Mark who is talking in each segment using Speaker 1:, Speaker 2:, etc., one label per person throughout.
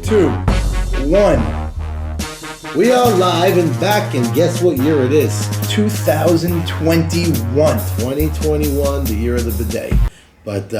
Speaker 1: 2, 1.
Speaker 2: We are live and back, and guess what year it is?
Speaker 1: 2021.
Speaker 2: 2021, the year of the bidet. But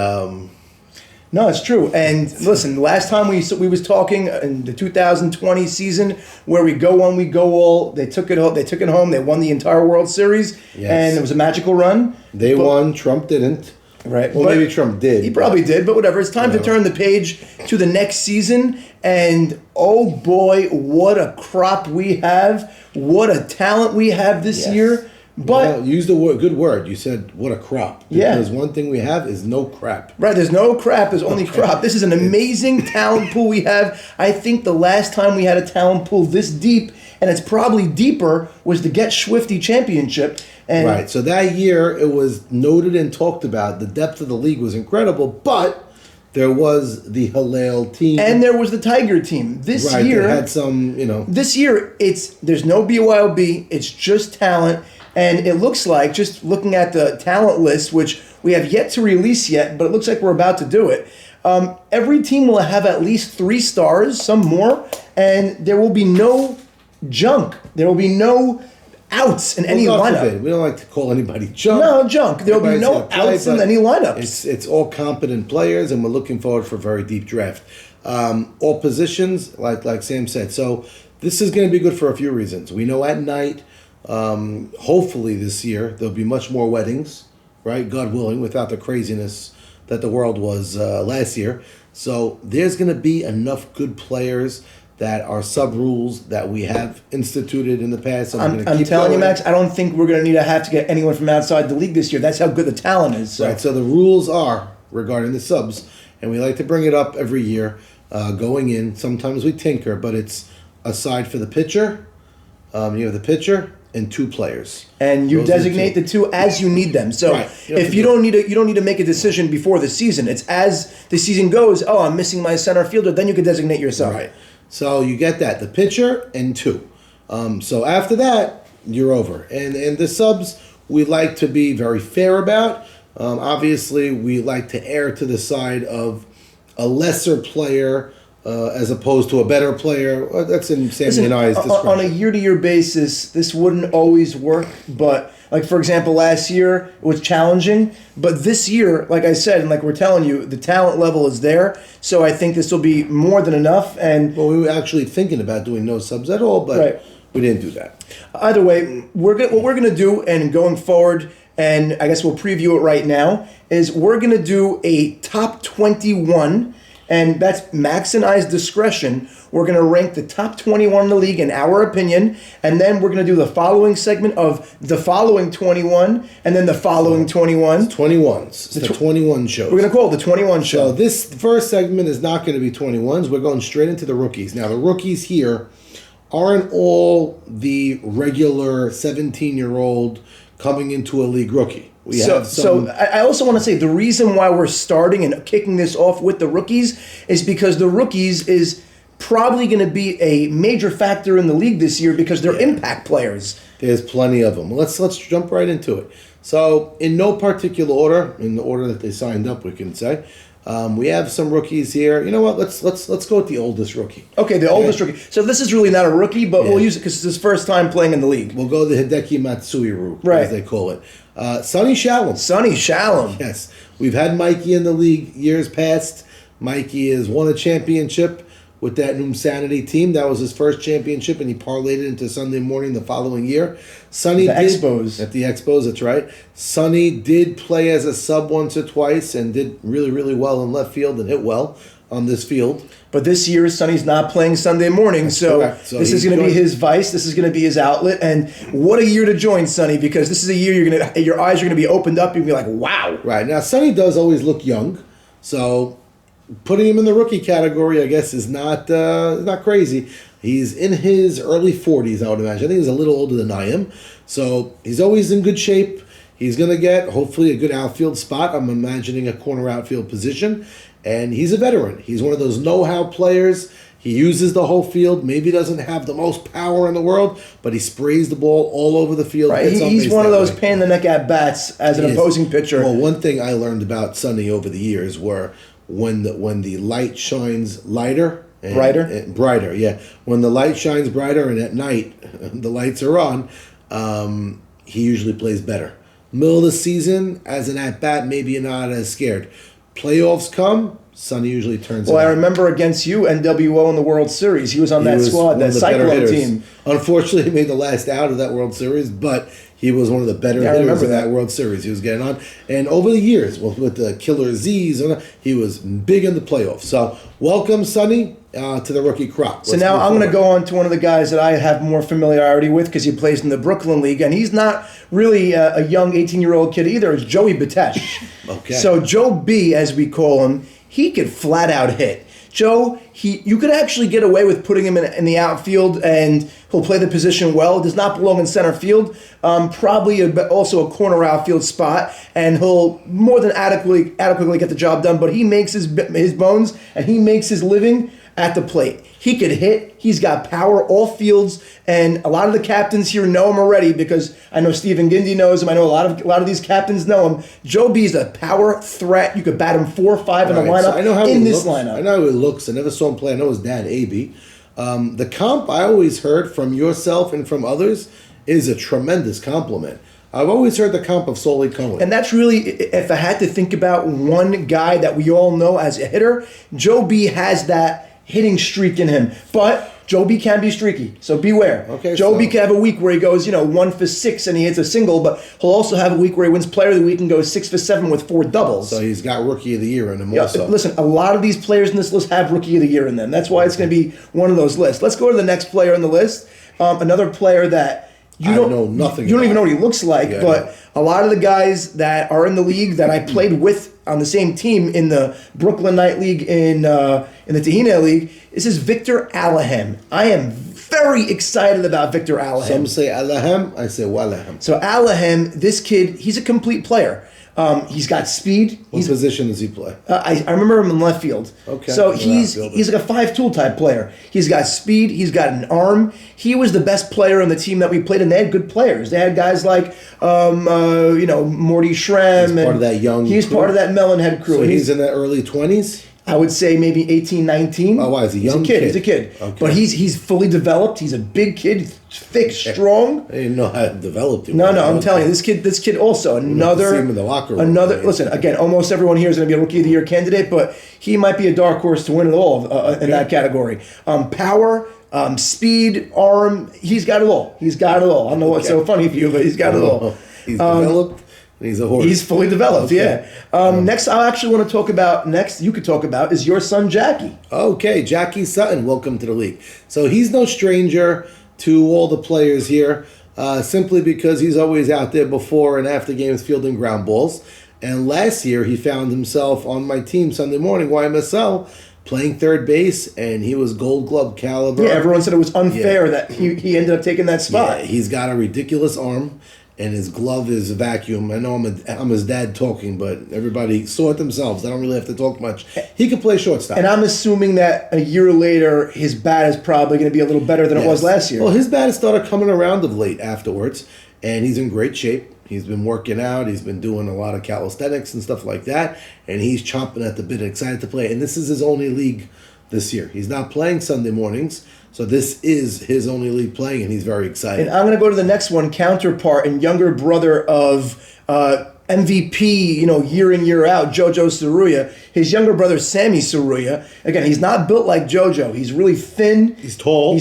Speaker 1: no, it's true. And listen, last time we was talking in the 2020 season, where we go all. They took it home. They won the entire World Series, and it was a magical run.
Speaker 2: They won. Trump didn't.
Speaker 1: Right.
Speaker 2: Well, maybe Trump did.
Speaker 1: He probably did, but whatever. It's time to turn the page to the next season. And oh boy, what a crop we have. What a talent we have this year. But
Speaker 2: use the good word. You said, what a crop. Because one thing we have is no crap.
Speaker 1: Right, there's no crap, there's only crop. This is an amazing talent pool we have. I think the last time we had a talent pool this deep, and it's probably deeper, was the Get Swifty Championship. And
Speaker 2: right, so that year it was noted and talked about. The depth of the league was incredible, but there was the Halal team.
Speaker 1: And there was the Tiger team. This year,
Speaker 2: they had some,
Speaker 1: This year, there's no BYOB, it's just talent. And it looks like, just looking at the talent list, which we have yet to release yet, but it looks like we're about to do it. Every team will have at least 3 stars, some more, and there will be no junk. There will be no outs in any lineup.
Speaker 2: Forbid. We don't like to call anybody junk.
Speaker 1: No, junk. There will be no outs in any lineups.
Speaker 2: It's all competent players, and we're looking forward for a very deep draft. All positions, like Sam said. So this is going to be good for a few reasons. We know at night, hopefully this year, there'll be much more weddings, right? God willing, without the craziness that the world was last year. So there's going to be enough good players that are sub-rules that we have instituted in the past. And
Speaker 1: I'm telling you, Max, I don't think we're going to have to get anyone from outside the league this year. That's how good the talent is. So.
Speaker 2: Right, so the rules are regarding the subs, and we like to bring it up every year going in. Sometimes we tinker, but it's aside for the pitcher, you have the pitcher and 2 players.
Speaker 1: And you designate the 2 as you need them. So if you don't need to make a decision before the season. It's as the season goes, I'm missing my center fielder, then you can designate yourself.
Speaker 2: Right. So you get that, the pitcher and 2. So after that, you're over. And the subs, we like to be very fair about. Obviously, we like to err to the side of a lesser player as opposed to a better player. That's in Sammy and I's discretion.
Speaker 1: On a year-to-year basis, this wouldn't always work. But, like, for example, last year, it was challenging. But this year, like I said, and like we're telling you, the talent level is there. So I think this will be more than enough. And
Speaker 2: we were actually thinking about doing no subs at all, but we didn't do that.
Speaker 1: Either way, what we're going to do, and going forward, and I guess we'll preview it right now, is we're going to do a top 21. And that's Max and I's discretion. We're going to rank the top 21 in the league in our opinion. And then we're going to do the following segment of the following 21 and then the following 21.
Speaker 2: It's 21s. It's the 21 shows.
Speaker 1: We're going to call it the 21 show.
Speaker 2: So this first segment is not going to be 21s. We're going straight into the rookies. Now, the rookies here aren't all the regular 17-year-old coming into a league rookie.
Speaker 1: So I also want to say the reason why we're starting and kicking this off with the rookies is because the rookies is probably going to be a major factor in the league this year because they're impact players.
Speaker 2: There's plenty of them. Let's jump right into it. So in no particular order, in the order that they signed up, we can say. We have some rookies here. You know what? Let's go with the oldest rookie.
Speaker 1: Okay, the oldest rookie. So this is really not a rookie, but we'll use it because it's his first time playing in the league.
Speaker 2: We'll go the Hideki Matsui-ru, as they call it. Sonny Shalom.
Speaker 1: Sonny Shalom.
Speaker 2: Yes. We've had Mikey in the league years past. Mikey has won a championship with that Numsanity team. That was his first championship, and he parlayed it into Sunday morning the following year. Sonny
Speaker 1: At the
Speaker 2: Expos, that's right. Sonny did play as a sub once or twice and did really, really well in left field and hit well on this field.
Speaker 1: But this year, Sonny's not playing Sunday morning, so this is going to be his vice. This is going to be his outlet. And what a year to join Sonny, because this is a year your eyes are going to be opened up. You're going to be like, wow.
Speaker 2: Right. Now, Sonny does always look young, so putting him in the rookie category, I guess, is not crazy. He's in his early 40s, I would imagine. I think he's a little older than I am. So he's always in good shape. He's going to get, hopefully, a good outfield spot. I'm imagining a corner outfield position. And he's a veteran. He's one of those know-how players. He uses the whole field. Maybe doesn't have the most power in the world, but he sprays the ball all over the field.
Speaker 1: Right. He's one of those pain-in-the-neck at-bats as an opposing pitcher.
Speaker 2: Well, one thing I learned about Sonny over the years were when the light shines lighter Brighter, yeah. When the light shines brighter and at night the lights are on, he usually plays better. Middle of the season, as an at-bat, maybe you're not as scared. Playoffs come, Sonny usually turns
Speaker 1: Well,
Speaker 2: it
Speaker 1: I
Speaker 2: on.
Speaker 1: remember against you, NWO in the World Series. He was on that squad, that Cyclone team.
Speaker 2: Unfortunately, he made the last out of that World Series, but he was one of the better hitters in that World Series. He was getting on. And over the years, with the Killer Z's, he was big in the playoffs. So, welcome, Sonny, to the rookie crop.
Speaker 1: So now I'm going to go on to one of the guys that I have more familiarity with because he plays in the Brooklyn League, and he's not really a young 18-year-old kid either. It's Joey Betatta.
Speaker 2: Okay.
Speaker 1: So Joe B, as we call him, he could flat out hit. Joe, you could actually get away with putting him in the outfield, and he'll play the position well. Does not belong in center field. Probably also a corner outfield spot, and he'll more than adequately get the job done. But he makes his bones, and he makes his living at the plate. He could hit. He's got power, all fields, and a lot of the captains here know him already because I know Stephen Gindy knows him. I know a lot of these captains know him. Joe B is a power threat. You could bat him 4 or 5 in the lineup. So I know how in this lineup.
Speaker 2: I know how he looks. I never saw him play. I know his dad, AB. The comp I always heard from yourself and from others is a tremendous compliment. I've always heard the comp of Solly Cohen.
Speaker 1: And that's really, if I had to think about one guy that we all know as a hitter, Joe B has that hitting streak in him. But Joe B can be streaky, so beware.
Speaker 2: Okay,
Speaker 1: Joe B can have a week where he goes, 1 for 6 and he hits a single, but he'll also have a week where he wins Player of the Week and goes 6 for 7 with 4 doubles.
Speaker 2: So he's got Rookie of the Year in him also.
Speaker 1: Listen, a lot of these players in this list have Rookie of the Year in them. That's why it's going to be one of those lists. Let's go to the next player on the list. Another player that you don't know nothing. You don't even know what he looks like, but a lot of the guys that are in the league that I played with on the same team in the Brooklyn Night League in the Tahina League, this is Victor Alahem. I am very excited about Victor Alahem.
Speaker 2: Some say Alahem, I say Walahem.
Speaker 1: So Alahem, this kid, he's a complete player. He's got speed.
Speaker 2: What position does he play?
Speaker 1: I remember him in left field.
Speaker 2: Okay.
Speaker 1: So he's like a 5-tool type player. He's got speed. He's got an arm. He was the best player on the team that we played, and they had good players. They had guys like Morty Shrem.
Speaker 2: He's part of that young
Speaker 1: He's
Speaker 2: crew?
Speaker 1: Part of that Melonhead crew.
Speaker 2: So he's in the early 20s?
Speaker 1: I would say maybe 18, 19.
Speaker 2: Oh, why? He's a young kid.
Speaker 1: He's a kid.
Speaker 2: Okay.
Speaker 1: But he's fully developed. He's a big kid, thick, strong.
Speaker 2: I didn't know how to develop him.
Speaker 1: No, I'm telling you, this kid also another.
Speaker 2: See him in the locker room.
Speaker 1: Listen, again, almost everyone here is going to be a Rookie of the Year candidate, but he might be a dark horse to win it all in that category. Power, speed, arm, he's got it all. He's got it all. I don't know what's so funny for you, but he's got it all.
Speaker 2: He's developed. He's a horse.
Speaker 1: He's fully developed, yeah. Next, I actually want to talk about, you could talk about, is your son, Jackie.
Speaker 2: Okay, Jackie Sutton, welcome to the league. So he's no stranger to all the players here, simply because he's always out there before and after games fielding ground balls. And last year, he found himself on my team Sunday morning, YMSL, playing third base, and he was Gold Glove caliber.
Speaker 1: Yeah, everyone said it was unfair that he ended up taking that spot.
Speaker 2: Yeah, he's got a ridiculous arm. And his glove is a vacuum. I know I'm his dad talking, but everybody saw it themselves. I don't really have to talk much. He can play shortstop.
Speaker 1: And I'm assuming that a year later, his bat is probably going to be a little better than it was last year.
Speaker 2: Well, his bat has started coming around of late afterwards, and he's in great shape. He's been working out. He's been doing a lot of calisthenics and stuff like that, and he's chomping at the bit, excited to play. And this is his only league this year. He's not playing Sunday mornings. So this is his only league playing, and he's very excited.
Speaker 1: And I'm going to go to the next one, counterpart and younger brother of MVP, year in, year out, Jojo Saruya. His younger brother, Sammy Saruya. Again, he's not built like Jojo. He's really thin.
Speaker 2: He's tall.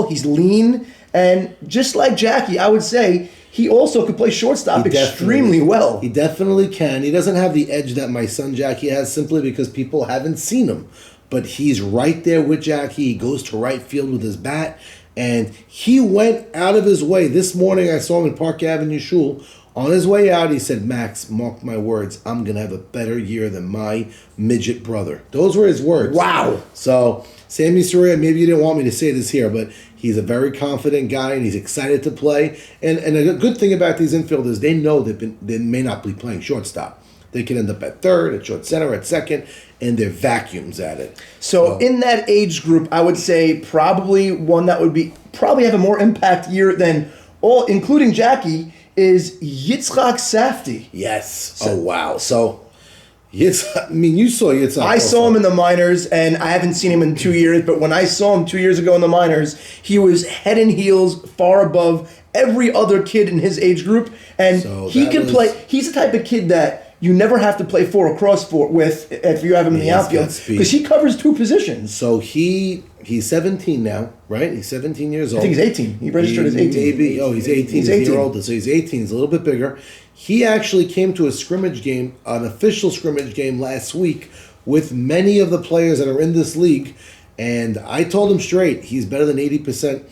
Speaker 1: He's lean. And just like Jackie, I would say he also could play shortstop extremely well.
Speaker 2: He definitely can. He doesn't have the edge that my son Jackie has simply because people haven't seen him. But he's right there with Jackie. He goes to right field with his bat. And he went out of his way. This morning I saw him in Park Avenue Shul. On his way out, he said, "Max, mark my words, I'm going to have a better year than my midget brother." Those were his words.
Speaker 1: Wow.
Speaker 2: So, Sammy Saruya, maybe you didn't want me to say this here, but he's a very confident guy, and he's excited to play. And a good thing about these infielders, they know they may not be playing shortstop. They can end up at third, at short center, at second, and they're vacuums at it.
Speaker 1: So in that age group, I would say probably one that would probably have a more impact year than all, including Jackie, is Yitzchak Safdie.
Speaker 2: Yes. Oh, wow. So I mean, you saw Yitzchak.
Speaker 1: I saw him in the minors, and I haven't seen him in 2 years. But when I saw him 2 years ago in the minors, he was head and heels far above every other kid in his age group, and he could play. He's the type of kid that you never have to play 4 or cross 4 with if you have him in the outfield, because he covers 2 positions.
Speaker 2: So he's 17 now, right? He's 17 years old.
Speaker 1: I think he's 18. He registered as 18.
Speaker 2: Maybe, he's 18. He's a year older, so he's 18. He's a little bit bigger. He actually came to a scrimmage game, an official scrimmage game last week with many of the players that are in this league, and I told him straight, he's better than 80%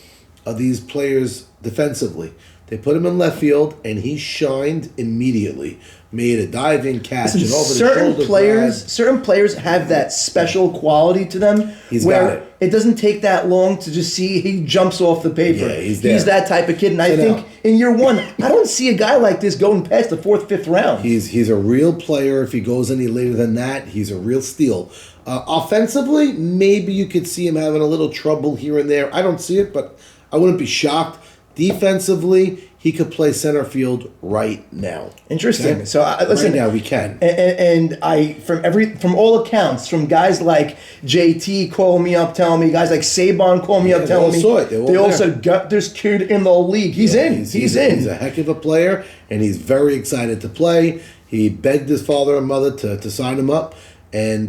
Speaker 2: of these players defensively. They put him in left field, and he shined immediately. Made a diving catch and over the shoulder.
Speaker 1: Certain players have that special quality to them where it doesn't take that long to just see he jumps off the paper.
Speaker 2: Yeah, he's there.
Speaker 1: He's that type of kid, and I think in year 1, I don't see a guy like this going past the 4th, 5th round.
Speaker 2: He's a real player. If he goes any later than that, he's a real steal. Offensively, maybe you could see him having a little trouble here and there. I don't see it, but I wouldn't be shocked. Defensively, he could play center field right now.
Speaker 1: Interesting.
Speaker 2: Okay?
Speaker 1: So listen,
Speaker 2: right now we can.
Speaker 1: And I from all accounts, from guys like JT calling me up, telling me, guys like Saban calling me up, telling me, they also got this kid in the league. He's in. He's in.
Speaker 2: He's a heck of a player, and he's very excited to play. He begged his father and mother to sign him up, and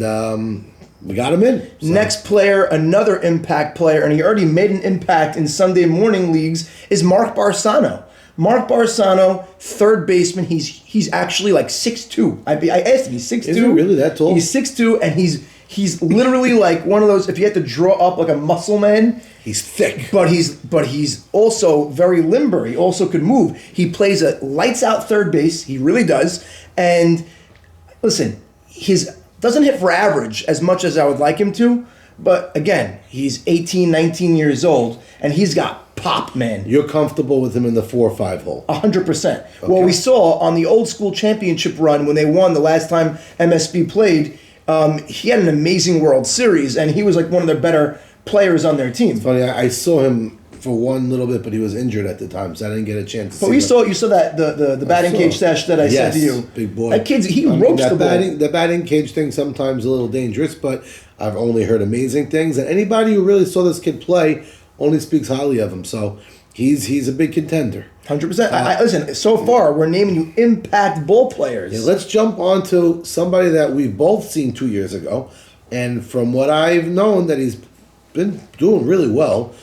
Speaker 2: we got him in. So.
Speaker 1: Next player, another impact player, and he already made an impact in Sunday morning leagues, is Mark Barzano. Mark Barzano, third baseman. He's actually like 6'2". I asked him. He's 6'2".
Speaker 2: Is he really that tall?
Speaker 1: He's 6'2", and he's literally like one of those. If you had to draw up like a muscle man,
Speaker 2: he's thick.
Speaker 1: But he's also very limber. He also could move. He plays a lights out third base. He really does. And listen, doesn't hit for average as much as I would like him to. But again, he's 18, 19 years old, and he's got pop, man.
Speaker 2: You're comfortable with him in the 4 or 5 hole?
Speaker 1: 100%.
Speaker 2: Okay.
Speaker 1: Well, we saw on the old school championship run when they won the last time MSB played, he had an amazing World Series, and he was like one of their better players on their team.
Speaker 2: It's funny, I saw him for one little bit, but he was injured at the time, so I didn't get a chance to see
Speaker 1: him. You saw that the batting cage stash that I said to you.
Speaker 2: Big boy.
Speaker 1: That kid, he ropes the ball.
Speaker 2: The batting cage thing sometimes a little dangerous, but I've only heard amazing things. And anybody who really saw this kid play only speaks highly of him. So he's a big contender.
Speaker 1: 100%. Listen, so far we're naming you impact ball players.
Speaker 2: Yeah, let's jump on to somebody that we've both seen 2 years ago, and from what I've known that he's been doing really well.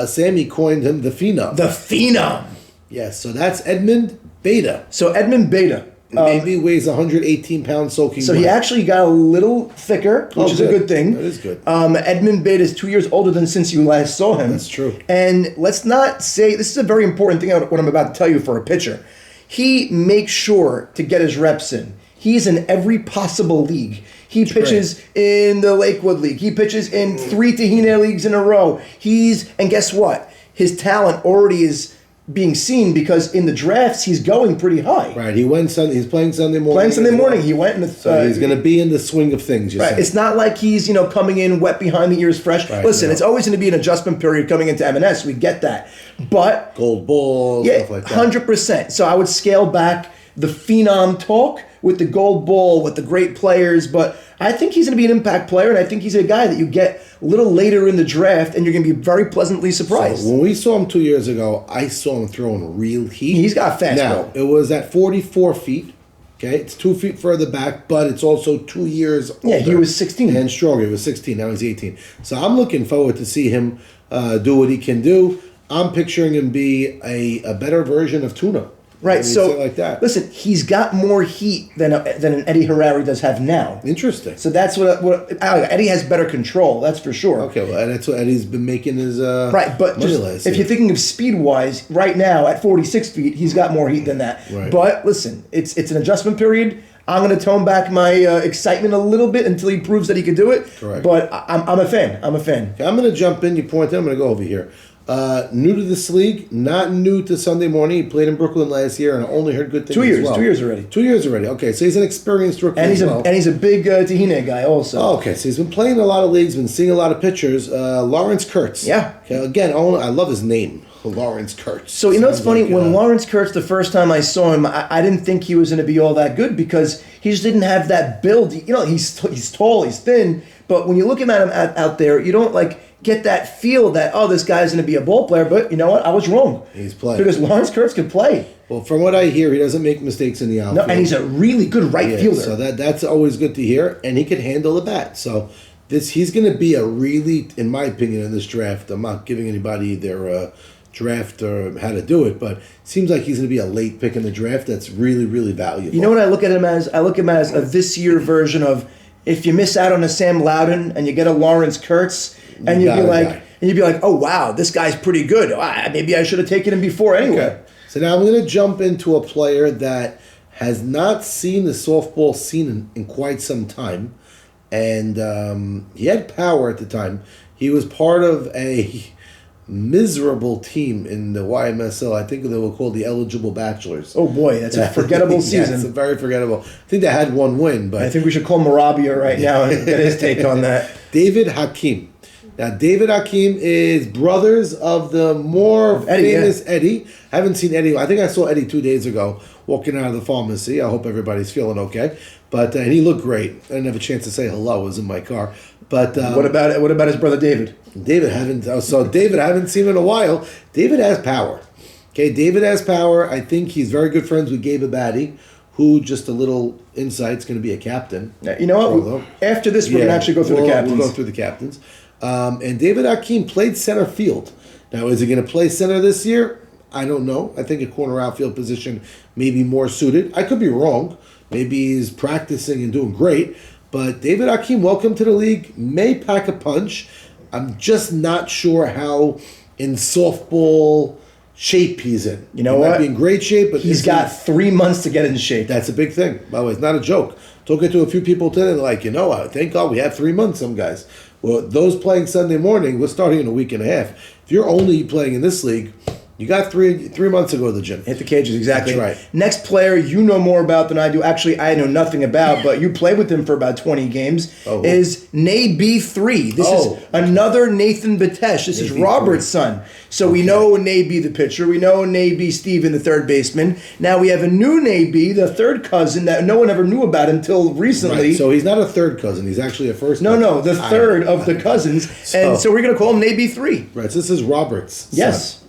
Speaker 2: Sammy coined him the Phenom.
Speaker 1: The Phenom.
Speaker 2: Yes, so that's Edmund Beta.
Speaker 1: So Edmund Beta.
Speaker 2: Maybe weighs 118 pounds soaking wet.
Speaker 1: He actually got a little thicker, which is a good thing.
Speaker 2: That is good.
Speaker 1: Edmund Beta is 2 years older than since you last saw him.
Speaker 2: That's true.
Speaker 1: And let's not say, this is a very important thing, what I'm about to tell you for a pitcher. He makes sure to get his reps in. He's in every possible league. He pitches in the Lakewood League. He pitches in 3 Tahina leagues in a row. And guess what? His talent already is being seen because in the drafts he's going pretty high.
Speaker 2: Right. He's playing Sunday morning.
Speaker 1: He went in the.
Speaker 2: So he's going to be in the swing of things.
Speaker 1: Right. It's not like he's coming in wet behind the ears fresh. Right, Listen, it's always going to be an adjustment period coming into M&S. We get that, but
Speaker 2: gold balls, stuff like that.
Speaker 1: 100%. So I would scale back the Phenom talk with the gold ball, with the great players, but I think he's going to be an impact player, and I think he's a guy that you get a little later in the draft, and you're going to be very pleasantly surprised.
Speaker 2: So when we saw him 2 years ago, I saw him throwing real heat.
Speaker 1: He's got fastball.
Speaker 2: Now, it was at 44 feet. Okay, it's 2 feet further back, but it's also 2 years older.
Speaker 1: Yeah, he was 16.
Speaker 2: And stronger. He was 16, now he's 18. So I'm looking forward to see him do what he can do. I'm picturing him be a better version of Tuna.
Speaker 1: Right, so
Speaker 2: like that.
Speaker 1: Listen, he's got more heat than an Eddie Harari does have now.
Speaker 2: Interesting.
Speaker 1: So that's what Eddie has better control. That's for sure.
Speaker 2: Okay, well, that's what Eddie's been making his
Speaker 1: right. But if you're thinking of speed wise, right now at 46 feet, he's got more heat than that.
Speaker 2: Right.
Speaker 1: But listen, it's an adjustment period. I'm going to tone back my excitement a little bit until he proves that he can do it.
Speaker 2: Correct.
Speaker 1: But I'm a fan. Okay,
Speaker 2: I'm going to jump in. You point. I'm going to go over here. New to this league, not new to Sunday morning. He played in Brooklyn last year, and I only heard good things.
Speaker 1: 2 years,
Speaker 2: as well.
Speaker 1: 2 years already.
Speaker 2: 2 years already. Okay, so he's an experienced rookie.
Speaker 1: And he's a big Tahina guy also.
Speaker 2: Oh, okay, so he's been playing a lot of leagues, been seeing a lot of pitchers. Lawrence Kurtz.
Speaker 1: Yeah.
Speaker 2: Okay, again, I love his name. Lawrence Kurtz.
Speaker 1: So, it's funny,
Speaker 2: like,
Speaker 1: when Lawrence Kurtz, the first time I saw him, I didn't think he was going to be all that good because he just didn't have that build. He's tall, he's thin, but when you look at him out there, you don't, get that feel that, this guy's going to be a ball player, but you know what? I was wrong.
Speaker 2: He's playing.
Speaker 1: Because Lawrence Kurtz could play.
Speaker 2: Well, from what I hear, he doesn't make mistakes in the outfield.
Speaker 1: No, and he's a really good right fielder.
Speaker 2: So that's always good to hear, and he can handle the bat. So he's going to be a really, in my opinion, in this draft. I'm not giving anybody their draft or how to do it, but it seems like he's going to be a late pick in the draft. That's really, really valuable.
Speaker 1: You know what I look at him as? I look at him as a this year version of if you miss out on a Sam Loudon and you get a Lawrence Kurtz, and you'd be like, oh wow, this guy's pretty good. Maybe I should have taken him before anyway.
Speaker 2: Okay. So now I'm going to jump into a player that has not seen the softball scene in quite some time. And he had power at the time. He was part of a miserable team in the YMSL. I think they were called the Eligible Bachelors.
Speaker 1: Oh boy, that's a forgettable season.
Speaker 2: It's a very forgettable. I think they had one win. But
Speaker 1: I think we should call Marabia right now and get his take on that.
Speaker 2: David Akeem. Now, David Akeem is brothers of the more famous Eddie. I haven't seen Eddie. I think I saw Eddie 2 days ago walking out of the pharmacy. I hope everybody's feeling okay. But and he looked great. I didn't have a chance to say hello. I was in my car. But
Speaker 1: what about his brother David?
Speaker 2: David, I haven't seen him in a while. David has power. Okay, David has power. I think he's very good friends with Gabe Abadi, who, just a little insight, is going to be a captain.
Speaker 1: You know what? After this, we're going to actually go through the captains.
Speaker 2: We'll go through the captains. And David Akeem played center field. Now, is he going to play center this year? I don't know. I think a corner outfield position may be more suited. I could be wrong. Maybe he's practicing and doing great. But David Akeem, welcome to the league, may pack a punch. I'm just not sure how in softball shape he's in.
Speaker 1: You know what?
Speaker 2: Might be in great shape, but
Speaker 1: he's got 3 months to get in shape.
Speaker 2: That's a big thing. By the way, it's not a joke. Talking to a few people today, thank God we have 3 months, some guys. Well, those playing Sunday morning, we're starting in a week and a half. If you're only playing in this league, you got 3 months to go to the gym.
Speaker 1: Hit the cages, exactly.
Speaker 2: That's right.
Speaker 1: Next player you know more about than I do. Actually, I know nothing about, but you played with him for about 20 games, is Nay-B3. This is another Nathan Batesh. This is Robert's son. So we know Nay-B the pitcher. We know Nay-B Steven, the third baseman. Now we have a new Nay-B, the third cousin, that no one ever knew about until recently.
Speaker 2: Right. So he's not a third cousin. He's actually a first cousin.
Speaker 1: No, the third of the cousins. And so we're going to call him Nay-B3.
Speaker 2: Right, so this is Robert's son.
Speaker 1: Yes.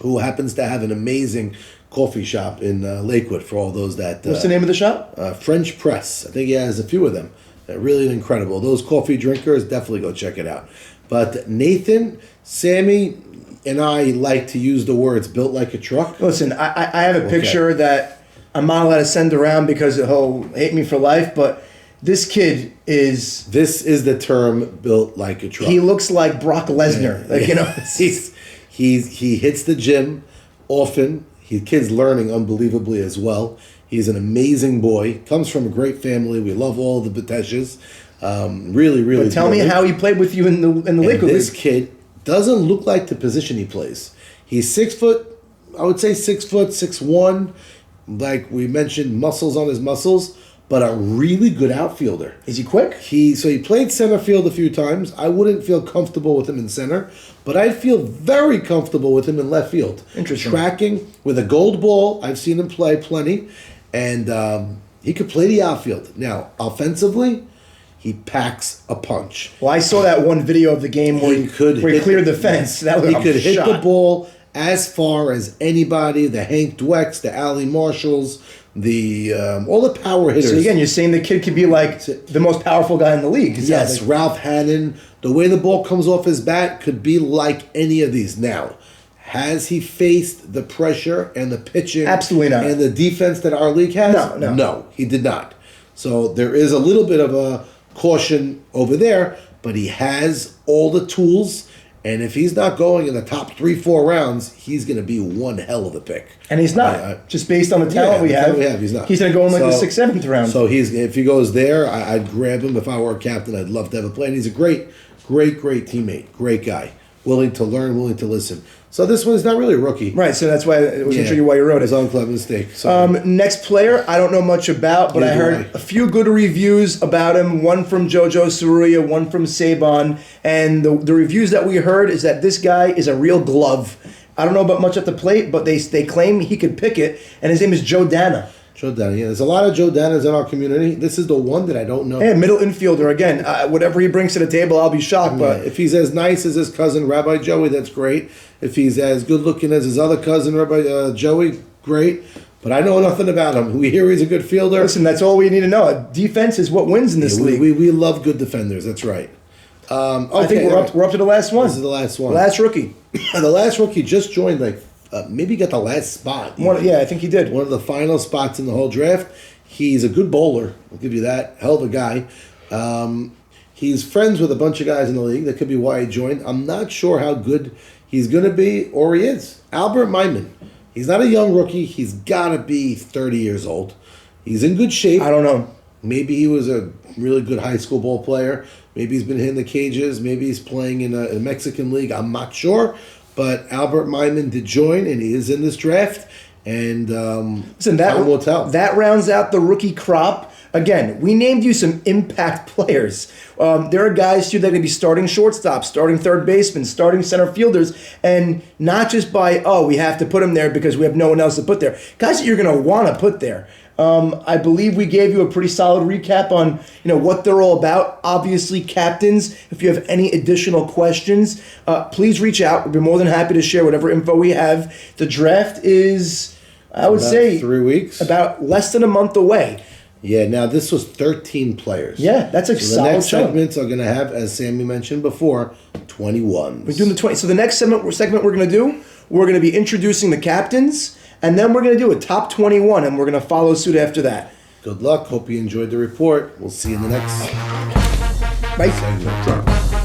Speaker 2: Who happens to have an amazing coffee shop in Lakewood for all those that...
Speaker 1: What's the name of the shop?
Speaker 2: French Press. I think he has a few of them. They're really incredible. Those coffee drinkers, definitely go check it out. But Nathan, Sammy, and I like to use the words built like a truck.
Speaker 1: Listen, I have a picture that I'm not allowed to send around because he'll hate me for life, but this kid is...
Speaker 2: This is the term built like a truck.
Speaker 1: He looks like Brock Lesnar.
Speaker 2: He hits the gym often. Kid's learning unbelievably as well. He's an amazing boy. Comes from a great family. We love all the Bateshes. Really, really.
Speaker 1: But tell me how he played with you in the Lakewood League.
Speaker 2: This kid doesn't look like the position he plays. He's 6 foot. I would say 6 foot, 6'1". Like we mentioned, muscles on his muscles. But a really good outfielder.
Speaker 1: Is he quick?
Speaker 2: He played center field a few times. I wouldn't feel comfortable with him in center, but I'd feel very comfortable with him in left field.
Speaker 1: Interesting.
Speaker 2: Tracking with a gold ball. I've seen him play plenty, and he could play the outfield. Now, offensively, he packs a punch.
Speaker 1: Well, I saw that one video of the game where he cleared the fence. That was
Speaker 2: he could hit the ball as far as anybody. The Hank Dwecks, the Allie Marshalls, all the power hitters.
Speaker 1: So again, you're saying the kid could be like the most powerful guy in the league.
Speaker 2: Yes, Ralph Hannon. The way the ball comes off his bat could be like any of these. Now, has he faced the pressure and the pitching?
Speaker 1: Absolutely not.
Speaker 2: And the defense that our league has? No, he did not. So there is a little bit of a caution over there, but he has all the tools. And if he's not going in the top 3-4 rounds, he's going to be one hell of a pick.
Speaker 1: And he's not. Just based on the talent we have,
Speaker 2: he's not.
Speaker 1: He's going to go in like the 6th, 7th round.
Speaker 2: So if he goes there, I'd grab him. If I were a captain, I'd love to have a play. And he's a great teammate, great guy, willing to learn, willing to listen. So this one's not really a rookie.
Speaker 1: Right, so that's why I was intrigued why you wrote it.
Speaker 2: His own clever mistake. So.
Speaker 1: Next player, I don't know much about, but I heard a few good reviews about him. One from Jojo Saruya, one from Saban. And the reviews that we heard is that this guy is a real glove. I don't know about much at the plate, but they claim he could pick it, and his name is Joe Dana.
Speaker 2: Joe Dana, yeah. There's a lot of Joe Danas in our community. This is the one that I don't know.
Speaker 1: Yeah, middle infielder. Again, whatever he brings to the table, I'll be shocked. But
Speaker 2: if he's as nice as his cousin, Rabbi Joey, that's great. If he's as good-looking as his other cousin, Rabbi Joey, great. But I know nothing about him. We hear he's a good fielder.
Speaker 1: Listen, that's all we need to know. Defense is what wins in this league.
Speaker 2: We love good defenders. That's right. Okay,
Speaker 1: I think we're up to the last one.
Speaker 2: This is the last one.
Speaker 1: Last rookie.
Speaker 2: The last rookie just joined, maybe got the last spot.
Speaker 1: I think he did.
Speaker 2: One of the final spots in the whole draft. He's a good bowler. I'll give you that. Hell of a guy. He's friends with a bunch of guys in the league. That could be why he joined. I'm not sure how good he's going to be or he is. Albert Myman. He's not a young rookie. He's got to be 30 years old. He's in good shape.
Speaker 1: I don't know.
Speaker 2: Maybe he was a really good high school ball player. Maybe he's been hitting the cages. Maybe he's playing in a Mexican league. I'm not sure. But Albert Myman did join, and he is in this draft. And
Speaker 1: listen,
Speaker 2: time will tell.
Speaker 1: That rounds out the rookie crop. Again, we named you some impact players. There are guys, too, that are going to be starting shortstops, starting third basemen, starting center fielders, and not just by, we have to put them there because we have no one else to put there. Guys that you're going to want to put there. I believe we gave you a pretty solid recap on what they're all about. Obviously, captains, if you have any additional questions, please reach out. We'll be more than happy to share whatever info we have. The draft is, I would say,
Speaker 2: 3 weeks.
Speaker 1: About less than a month away.
Speaker 2: Yeah, now this was 13 players.
Speaker 1: Yeah, that's a solid
Speaker 2: The next
Speaker 1: chunk.
Speaker 2: segments are going to have, as Sammy mentioned before, 21s.
Speaker 1: We're doing the 20. So the next segment we're going to do, we're going to be introducing the captains, and then we're going to do a top 21, and we're going to follow suit after that.
Speaker 2: Good luck. Hope you enjoyed the report. We'll see you in the next
Speaker 1: Bye.
Speaker 2: segment.